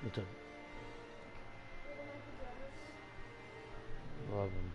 What's up? Love him.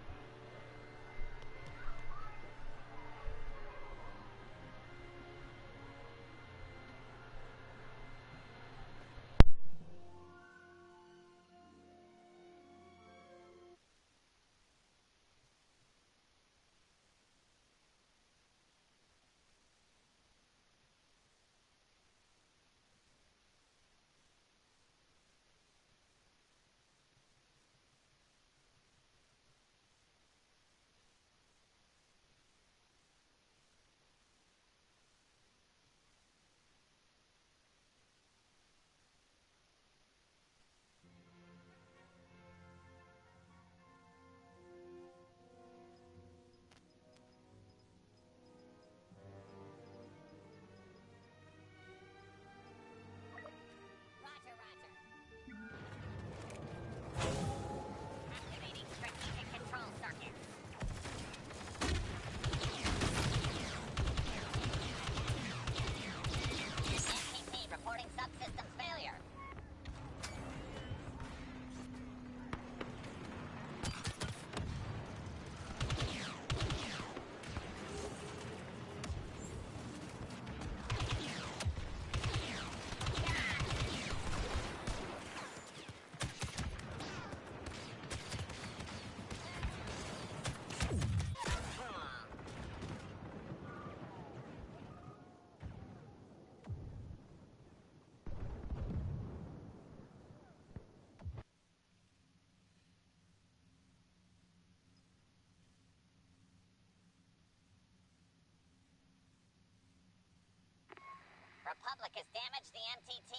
Republic has damaged the MTT.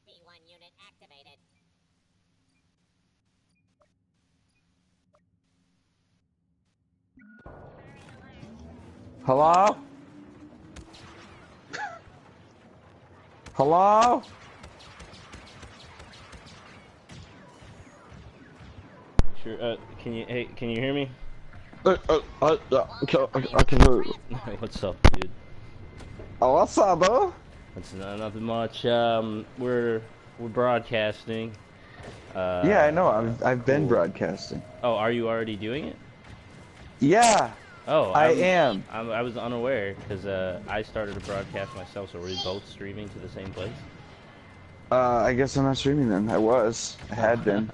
B1 unit activated. Hello? Hello? Sure. Can you hear me? I can hear you. What's up, dude? Oh, what's up, bro? It's nothing much. We're broadcasting. Yeah, I know. I've been Cool. broadcasting. Oh, are you already doing it? Yeah, Oh, I am. I was unaware because I started a broadcast myself. So we're both streaming to the same place. I guess I'm not streaming then. I had been.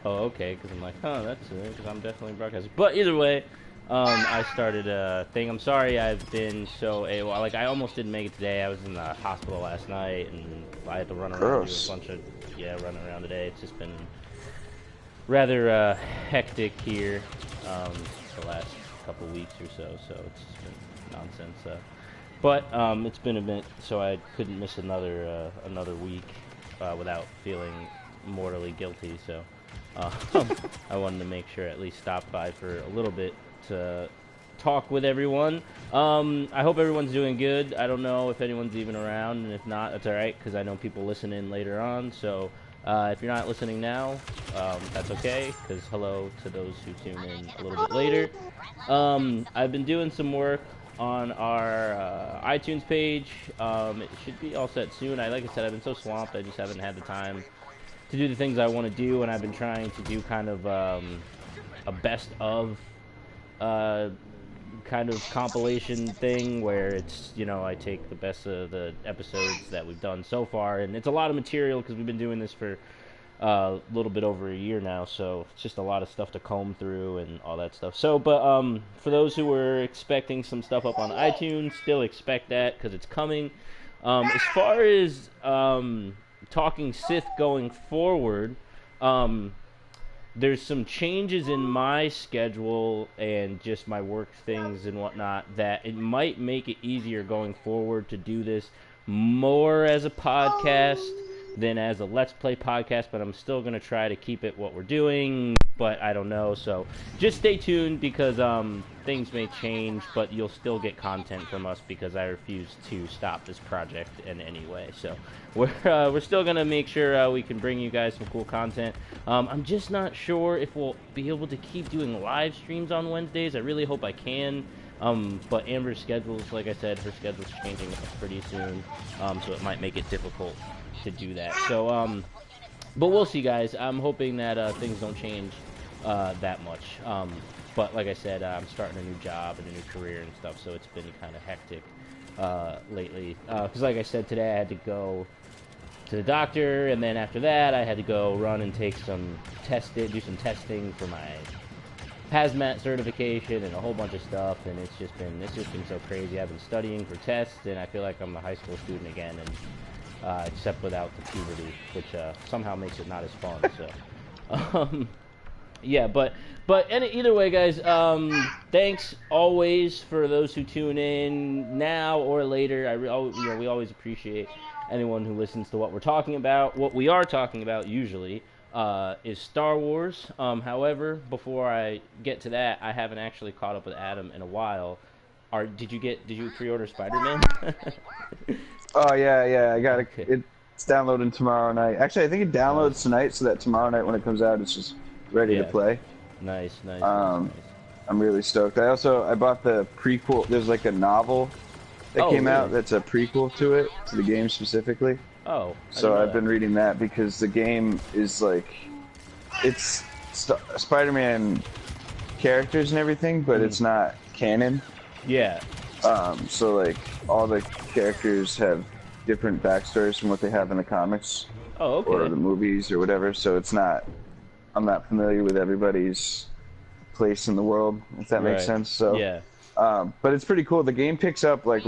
Oh, okay. Because I'm like, that's because I'm definitely broadcasting. But either way, I started a thing. I'm sorry I've been so AWOL. Like, I almost didn't make it today. I was in the hospital last night, and I had to run around Gross. do a bunch of running around today. It's just been rather hectic here the last couple weeks or so. So it's just been nonsense. But it's been a bit, so I couldn't miss another week without feeling mortally guilty. So I wanted to make sure at least stop by for a little bit to talk with everyone. I hope everyone's doing good. I don't know if anyone's even around, and if not, that's all right because I know people listen in later on. So if you're not listening now, that's okay because hello to those who tune in a little bit later. I've been doing some work on our iTunes page. It should be all set soon. Like I said, I've been so swamped, I just haven't had the time to do the things I want to do, and I've been trying to do kind of a best of kind of compilation thing where it's, I take the best of the episodes that we've done so far, and it's a lot of material because we've been doing this for a little bit over a year now, so it's just a lot of stuff to comb through and all that stuff. So, but for those who were expecting some stuff up on iTunes, still expect that because it's coming. As far as talking Sith going forward, there's some changes in my schedule and just my work things and whatnot that it might make it easier going forward to do this more as a podcast than as a Let's Play podcast, but I'm still going to try to keep it what we're doing, but I don't know, so just stay tuned because things may change, but you'll still get content from us because I refuse to stop this project in any way, so we're still going to make sure we can bring you guys some cool content. I'm just not sure if we'll be able to keep doing live streams on Wednesdays. I really hope I can. But Amber's schedules, like I said, her schedule's changing pretty soon, so it might make it difficult to do that. So, but we'll see, guys. I'm hoping that things don't change that much. But like I said, I'm starting a new job and a new career and stuff, so it's been kind of hectic lately. Because like I said, today I had to go to the doctor, and then after that I had to go run and take some do some testing for my hazmat certification and a whole bunch of stuff, and it's just been so crazy. I've been studying for tests, and I feel like I'm a high school student again, and except without the puberty, which somehow makes it not as fun. So, yeah, but either way, guys, thanks always for those who tune in now or later. We always appreciate anyone who listens to what we're talking about. What we are talking about usually is Star Wars. However, before I get to that, I haven't actually caught up with Adam in a while. Did you pre-order Spider-Man? Oh yeah, I got it. Okay. It's downloading tomorrow night. Actually, I think it downloads tonight, so that tomorrow night when it comes out, it's just ready to play. Nice. I'm really stoked. I bought the prequel. There's like a novel that came out that's a prequel to the game specifically. Oh. So I've been reading that because the game is like, it's Spider-Man characters and everything, but it's not canon. Yeah. So like all the characters have different backstories from what they have in the comics. Oh, okay. Or the movies or whatever. So I'm not familiar with everybody's place in the world, if that makes sense. So yeah. But it's pretty cool. The game picks up like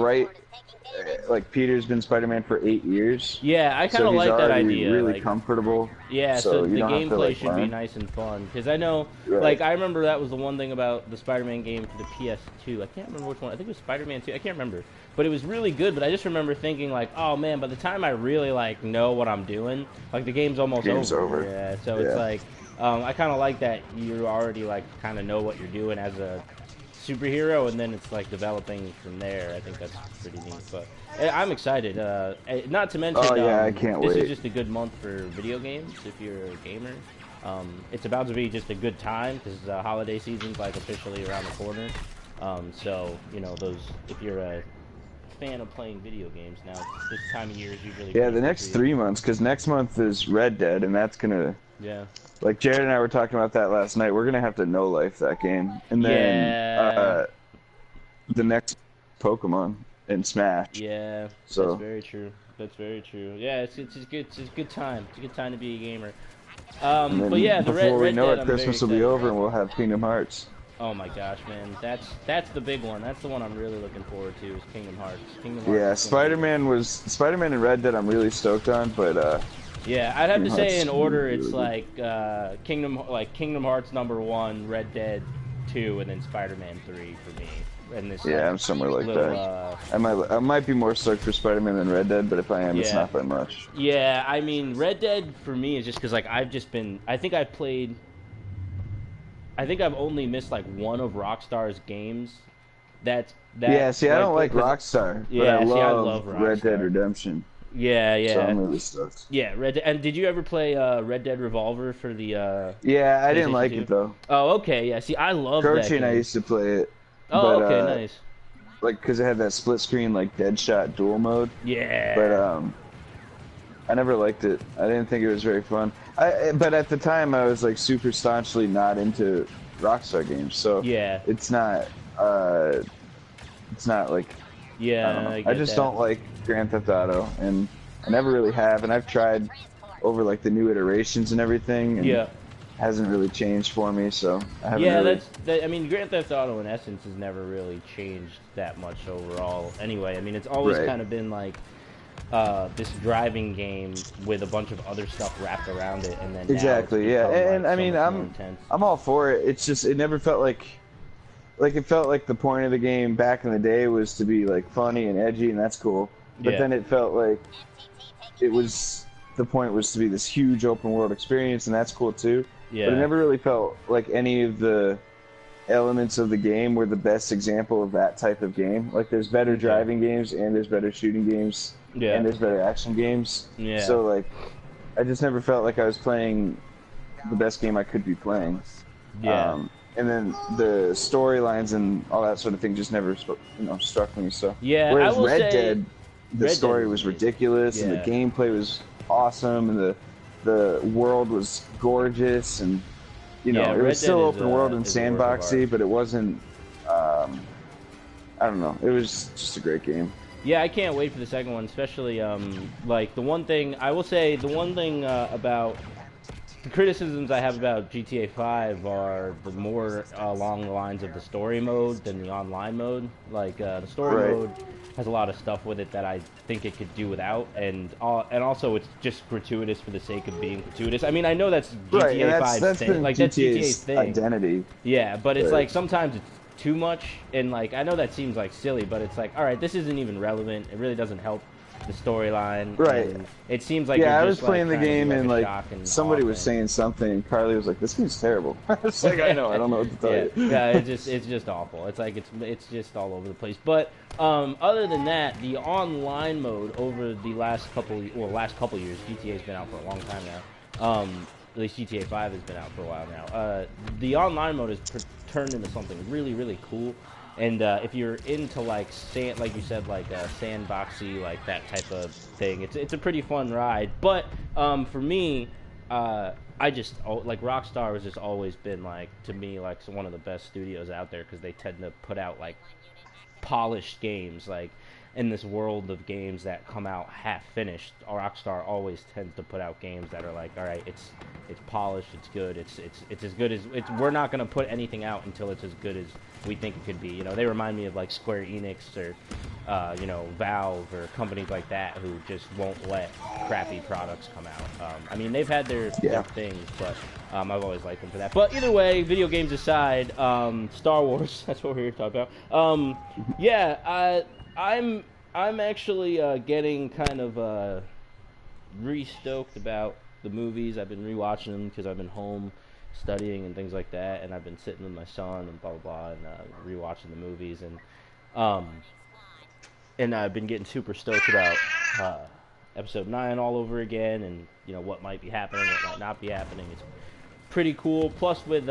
Peter's been Spider-Man for 8 years. Yeah, I kind of like that idea. Really comfortable. Yeah, so the gameplay should be learn. nice and fun. Because I know, like, I remember that was the one thing about the Spider-Man game for the PS2. I can't remember which one. I think it was Spider-Man 2. I can't remember. But it was really good. But I just remember thinking, like, oh man, by the time I really like know what I'm doing, like the game's almost over. Yeah, so it's like, I kind of like that you already like kind of know what you're doing as a superhero, and then it's like developing from there. I think that's pretty neat. But I'm excited. Not to mention, I can't wait. This is just a good month for video games if you're a gamer. It's about to be just a good time because the holiday season's like officially around the corner. So you know, if you're a fan of playing video games now, this time of year is usually the next 3 months, because next month is Red Dead, and that's gonna like Jared and I were talking about that last night. We're gonna have to no life that game, and then the next Pokemon and Smash. Yeah, so that's very true. That's very true. Yeah, it's good. It's a good time. It's a good time to be a gamer. But yeah, before we know Red it, Dead, Christmas will be over, and we'll have Kingdom Hearts. Oh my gosh, man, that's the big one. That's the one I'm really looking forward to. Is Kingdom Hearts. Spider-Man and Red Dead. I'm really stoked on, but yeah, I'd have to say in order, really it's good. like Kingdom Hearts #1, Red Dead 2, and then Spider-Man 3 for me. And this I'm somewhere like that. I might be more stoked for Spider-Man than Red Dead, but if I am, it's not by much. Yeah, I mean, Red Dead for me is just because like I think I've only missed like one of Rockstar's games. I don't like Rockstar, but I love Red Dead Redemption. Yeah. So I'm really stoked. Yeah, Red Dead. And did you ever play Red Dead Revolver for the? I didn't like it though. Oh, okay. Yeah. See, I love that. Croce and I used to play it. Oh, but, okay, nice. Like, because it had that split screen like Deadshot dual mode. Yeah. But I never liked it. I didn't think it was very fun. But at the time, I was like super staunchly not into Rockstar games, so it's not like I just don't like Grand Theft Auto, and I never really have, and I've tried over like the new iterations and everything, and hasn't really changed for me, so I haven't I mean, Grand Theft Auto in essence has never really changed that much overall. Anyway, I mean, it's always kind of been like this driving game with a bunch of other stuff wrapped around it, and then and I mean, I'm all for it. It's just it never felt like it felt like the point of the game back in the day was to be like funny and edgy, and that's cool. But then it felt like the point was to be this huge open world experience, and that's cool too. But it never really felt like any of the elements of the game were the best example of that type of game. Like there's better driving games, and there's better shooting games, and there's better action games. So like I just never felt like I was playing the best game I could be playing. and then the storylines and all that sort of thing just never struck me. So Yeah, I whereas will Red say Dead, the Red Dead story is was amazing. ridiculous and the Yeah. gameplay was awesome and the world was gorgeous and Yeah, it was Red Dead still open world and is a work of art. sandboxy, but it wasn't. I don't know. It was just a great game. Yeah, I can't wait for the second one, especially like the one thing I will say, the one thing about the criticisms I have about GTA 5 are the more along the lines of the story mode than the online mode. Like the story Right. mode has a lot of stuff with it that I think it could do without, and also it's just gratuitous for the sake of being gratuitous. I mean, I know that's Right, and GTA 5's that's thing, been like that's GTA's GTA's thing. identity. Yeah, but it's But like sometimes it's too much, and like I know that seems like silly, but it's like, all right, this isn't even relevant. It really doesn't help the storyline, right. and it seems like Yeah, I you're was just like playing the trying to do game like and a like shock and somebody awe was thing. saying something, and Carly was like, "This game's terrible." I was like, "I know, I don't know what to tell Yeah, you." yeah, it's just awful. It's like it's just all over the place. But other than that, the online mode over the last couple years, GTA's been out for a long time now. At least GTA 5 has been out for a while now. The online mode has turned into something really, really cool. And if you're into like like you said, like sandboxy, like that type of thing, it's a pretty fun ride. But for me, I just like Rockstar has just always been like, to me, like one of the best studios out there because they tend to put out like polished games. Like in this world of games that come out half finished, Rockstar always tends to put out games that are like, all right, it's polished, it's good, it's as good as it's. We're not gonna put anything out until it's as good as we think it could be. You know, they remind me of like Square Enix or Valve or companies like that who just won't let crappy products come out. I mean, they've had their things, but I've always liked them for that. But either way, video games aside, Star Wars, that's what we were talking about. Yeah, I'm actually getting kind of re-stoked about the movies. I've been rewatching them because I've been home studying and things like that, and I've been sitting with my son and blah blah blah, and rewatching the movies, um, and I've been getting super stoked about Episode 9 all over again, and what might be happening, what might not be happening. It's pretty cool. Plus, with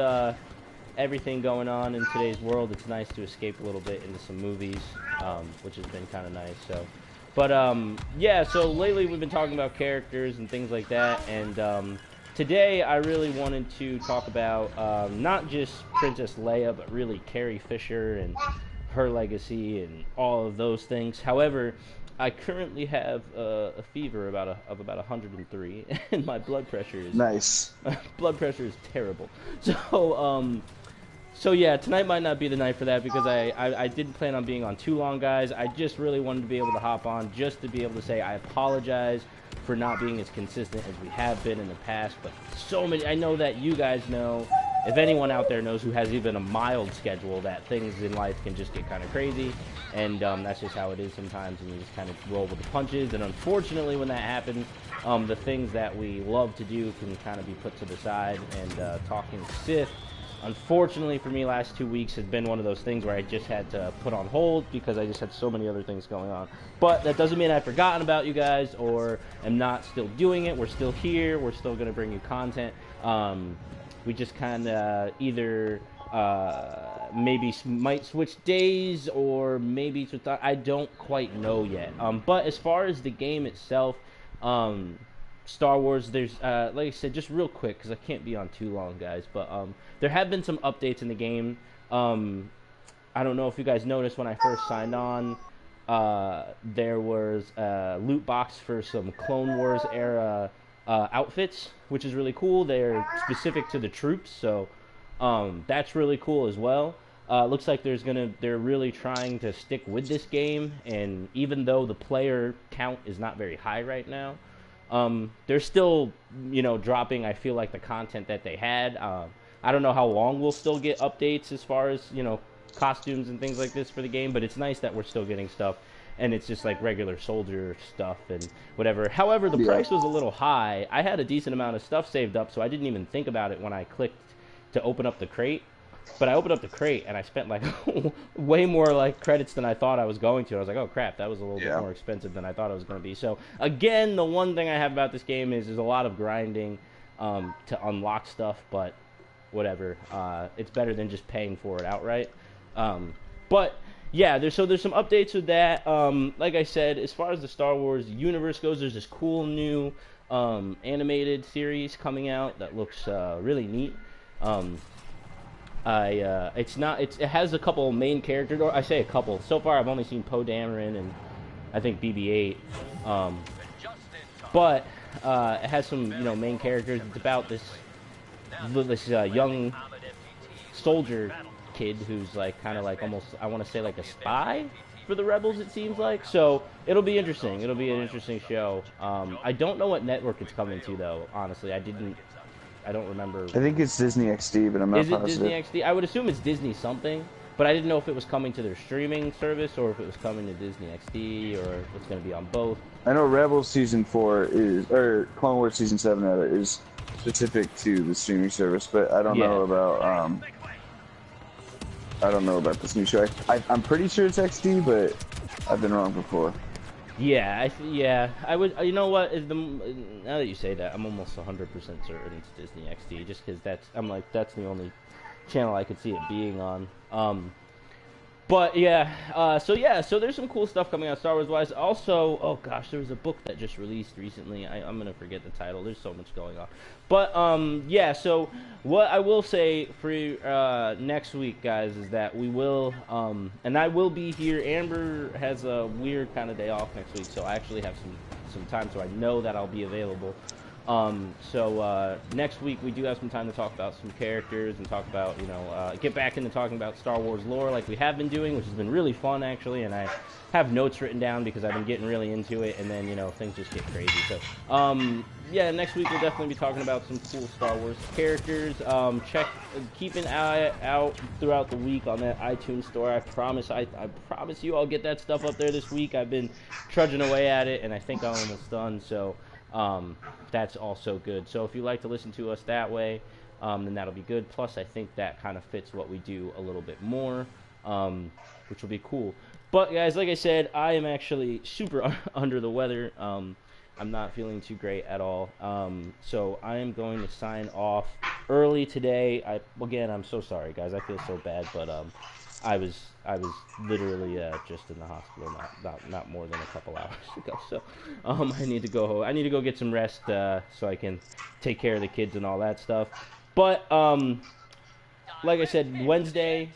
everything going on in today's world, it's nice to escape a little bit into some movies, which has been kind of nice. So, but yeah. So lately we've been talking about characters and things like that, and today I really wanted to talk about not just Princess Leia, but really Carrie Fisher and her legacy and all of those things. However, I currently have a fever of about 103, and my blood pressure is Nice. blood pressure is terrible. So yeah, tonight might not be the night for that because I didn't plan on being on too long, guys. I just really wanted to be able to hop on just to be able to say I apologize for not being as consistent as we have been in the past. But so many, I know that you guys know, if anyone out there knows who has even a mild schedule, that things in life can just get kind of crazy. And that's just how it is sometimes, and you just kind of roll with the punches. And unfortunately, when that happens, the things that we love to do can kind of be put to the side. And talking Sith, unfortunately for me, last 2 weeks has been one of those things where I just had to put on hold because I just had so many other things going on. But that doesn't mean I've forgotten about you guys or am not still doing it. We're still here. We're still going to bring you content. We just kind of either maybe might switch days or maybe I don't quite know yet. But as far as the game itself, Star Wars, there's like I said, just real quick because I can't be on too long, guys, but there have been some updates in the game. I don't know if you guys noticed when I first signed on, there was a loot box for some Clone Wars era outfits, which is really cool. They're specific to the troops, so that's really cool as well. Looks like they're really trying to stick with this game, and even though the player count is not very high right now, they're still, dropping, I feel like, the content that they had. I don't know how long we'll still get updates as far as, costumes and things like this for the game, but it's nice that we're still getting stuff, and it's just like regular soldier stuff and whatever. However, the price was a little high. I had a decent amount of stuff saved up, so I didn't even think about it when I clicked to open up the crate. But I opened up the crate and I spent like way more like credits than I thought I was going to. I was like, oh crap, that was a little bit more expensive than I thought it was going to be. So again, the one thing I have about this game is there's a lot of grinding to unlock stuff, but whatever. It's better than just paying for it outright. But yeah, there's some updates with that. Like I said, as far as the Star Wars universe goes, there's this cool new animated series coming out that looks really neat. It has a couple main characters, or I say a couple. So far, I've only seen Poe Dameron and I think BB-8. But it has some main characters. It's about this young soldier kid who's like kind of like almost, I want to say, like a spy for the rebels, it seems like. So it'll be interesting. It'll be an interesting show. I don't know what network it's coming to though, honestly. I don't remember. I think it's Disney XD, but I'm not positive. Is it Disney XD? I would assume it's Disney something, but I didn't know if it was coming to their streaming service or if it was coming to Disney XD or if it's going to be on both. I know Rebels Season 4 is, or Clone Wars Season 7 rather, is specific to the streaming service, but I don't know about this new show. I'm pretty sure it's XD, but I've been wrong before. Yeah, I would. You know what? Now that you say that, I'm almost 100% certain it's Disney XD, just because that's the only channel I could see it being on. But yeah, so there's some cool stuff coming out Star Wars wise. Also, oh gosh, there was a book that just released recently. I'm gonna forget the title. There's so much going on. But yeah. So what I will say for next week, guys, is that we will and I will be here. Amber has a weird kind of day off next week, so I actually have some time, so I know that I'll be available. So next week we do have some time to talk about some characters and talk about, get back into talking about Star Wars lore like we have been doing, which has been really fun actually, and I have notes written down because I've been getting really into it, and then, things just get crazy. So, yeah, next week we'll definitely be talking about some cool Star Wars characters. Keep an eye out throughout the week on that iTunes store. I promise you I'll get that stuff up there this week. I've been trudging away at it, and I think I'm almost done, so that's also good. So if you like to listen to us that way, then that'll be good. Plus, I think that kind of fits what we do a little bit more, which will be cool. But guys, like I said, I am actually super under the weather. I'm not feeling too great at all. So I am going to sign off early today. I'm so sorry, guys. I feel so bad, but I was literally just in the hospital not more than a couple hours ago. So I need to go home. I need to go get some rest so I can take care of the kids and all that stuff. But like I said, Wednesday,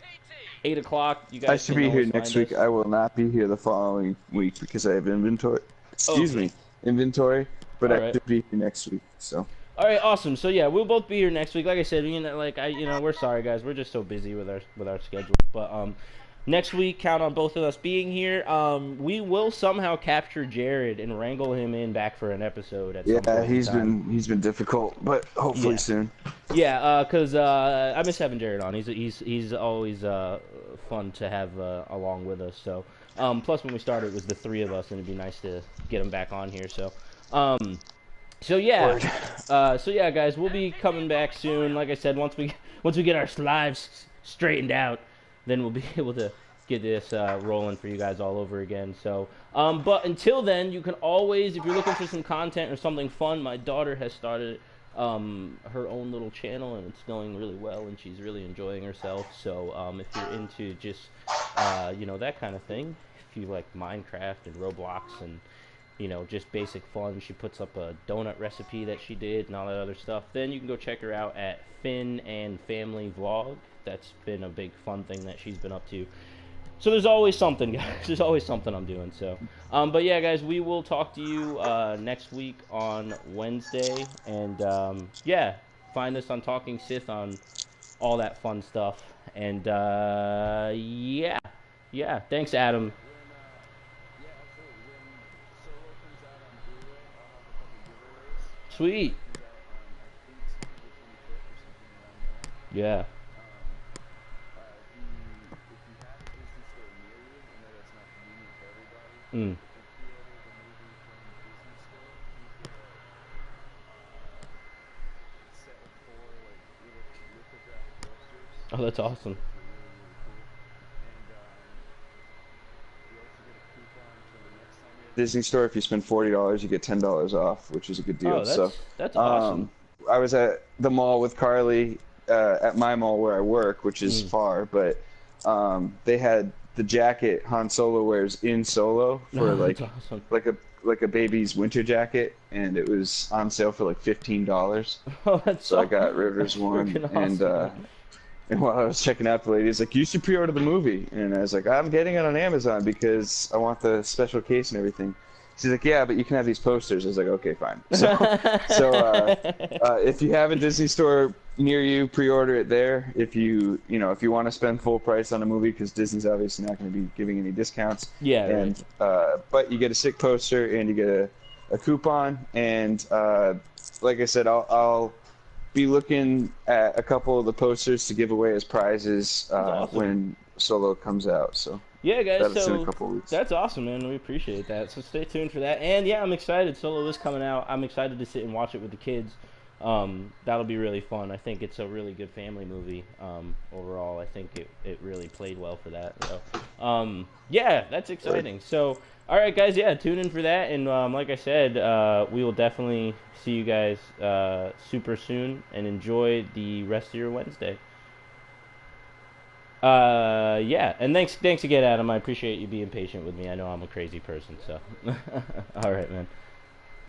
8 o'clock. You guys. I should be here next week. I will not be here the following week because I have inventory. Inventory. But I should be here next week. So. All right, awesome. So yeah, we'll both be here next week. Like I said, we're sorry, guys. We're just so busy with our schedule. But next week, count on both of us being here. We will somehow capture Jared and wrangle him back for an episode at some point. Yeah, he's been difficult, but hopefully soon. Yeah, because I miss having Jared on. He's always fun to have along with us. So plus when we started, it was the three of us, and it'd be nice to get him back on here. So. So yeah, guys, we'll be coming back soon. Like I said, once we get our lives straightened out, then we'll be able to get this rolling for you guys all over again. So, but until then, you can always, if you're looking for some content or something fun, my daughter has started her own little channel, and it's going really well, and she's really enjoying herself. So, if you're into just that kind of thing, if you like Minecraft and Roblox and just basic fun. She puts up a donut recipe that she did and all that other stuff. Then you can go check her out at Finn and Family Vlog. That's been a big fun thing that she's been up to. So there's always something, guys. There's always something I'm doing. So, but yeah, guys, we will talk to you next week on Wednesday. And yeah, find us on Talking Sith on all that fun stuff. And yeah. Thanks, Adam. Sweet. Yeah. Oh, that's awesome. Disney store, if you spend $40, you get $10 off, which is a good deal. Oh, that's awesome. I was at the mall with Carly at my mall where I work, which is far, but they had the jacket Han Solo wears in Solo for that's awesome. like a baby's winter jacket, and it was on sale for like $15. Oh, that's So I got Rivers one, and while I was checking out, the lady was like, "You should pre-order the movie," and I was like, "I'm getting it on Amazon because I want the special case and everything." She's like, "Yeah, but you can have these posters." I was like, "Okay, fine." So if you have a Disney store near you, pre-order it there. If you want to spend full price on a movie, because Disney's obviously not going to be giving any discounts. Yeah. And but you get a sick poster and you get a coupon, and like I said, I'll be looking at a couple of the posters to give away as prizes awesome. when Solo comes out. So. Yeah, guys, that's in a couple weeks. That's awesome, man. We appreciate that. So stay tuned for that. And yeah, I'm excited. Solo is coming out. I'm excited to sit and watch it with the kids. That'll be really fun. I think it's a really good family movie. Overall, I think it really played well for that. So, yeah, that's exciting. So, all right, guys, yeah, tune in for that. And like I said, we will definitely see you guys super soon. And enjoy the rest of your Wednesday. Yeah, and thanks again, Adam. I appreciate you being patient with me. I know I'm a crazy person, so. All right, man.